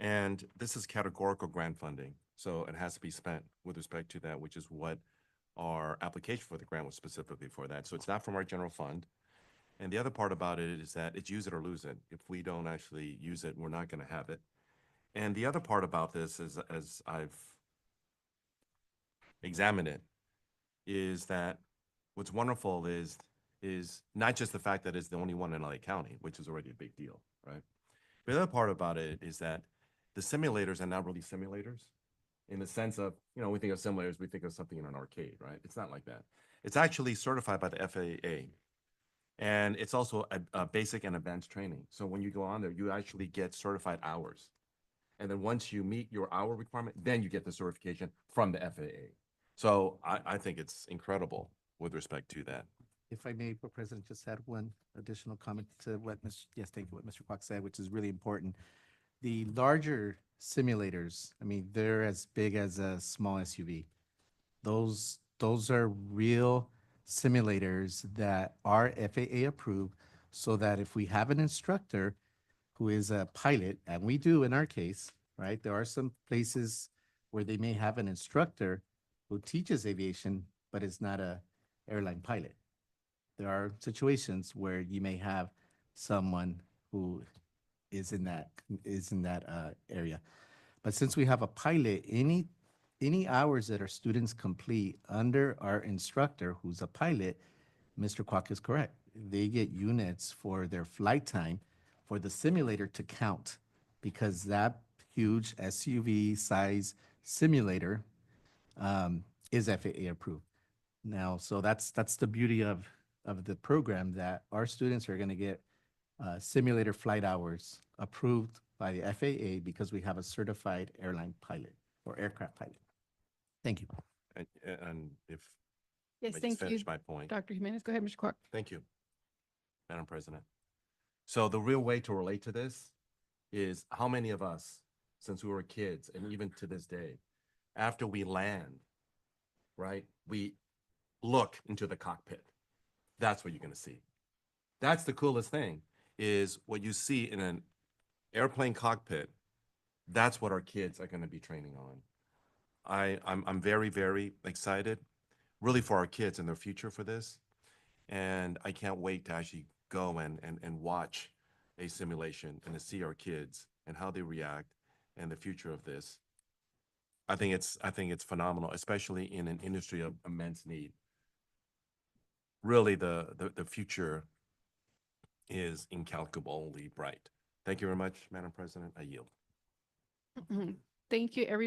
And this is categorical grant funding, so it has to be spent with respect to that, which is what our application for the grant was specifically for that. So it's not from our general fund. And the other part about it is that it's use it or lose it. If we don't actually use it, we're not going to have it. And the other part about this is, as I've examined it, is that what's wonderful is not just the fact that it's the only one in LA County, which is already a big deal, right? But the other part about it is that the simulators are not really simulators in the sense of, we think of simulators, we think of something in an arcade, right? It's not like that. It's actually certified by the FAA. And it's also a basic and advanced training. So when you go on there, you actually get certified hours. And then once you meet your hour requirement, then you get the certification from the FAA. So I think it's incredible with respect to that. If I may, President, just add one additional comment to what yes, thank you, what Mr. Kwok said, which is really important. The larger simulators, I mean, they're as big as a small SUV. Those are real simulators that are FAA approved, so that if we have an instructor who is a pilot, and we do in our case, right? There are some places where they may have an instructor who teaches aviation, but is not a airline pilot. There are situations where you may have someone who is in that area. But since we have a pilot, any hours that our students complete under our instructor, who's a pilot, Mr. Kwok is correct. They get units for their flight time for the simulator to count, because that huge SUV size simulator is FAA approved. Now, so that's the beauty of the program, that our students are going to get simulator flight hours approved by the FAA because we have a certified airline pilot or aircraft pilot. Thank you. And if Yes, I just thank you. finish my point. Dr. Jimenez, go ahead, Mr. Kwok. Thank you, Madam President. So the real way to relate to this is how many of us, since we were kids, and even to this day, after we land, right, we look into the cockpit. That's what you're going to see. That's the coolest thing, is what you see in an airplane cockpit. That's what our kids are going to be training on. I'm very, very excited, really, for our kids and their future for this. And I can't wait to actually go and watch a simulation and to see our kids and how they react and the future of this. I think it's phenomenal, especially in an industry of immense need. Really, the future is incalculably bright. Thank you very much, Madam President. I yield. Thank you, everybody.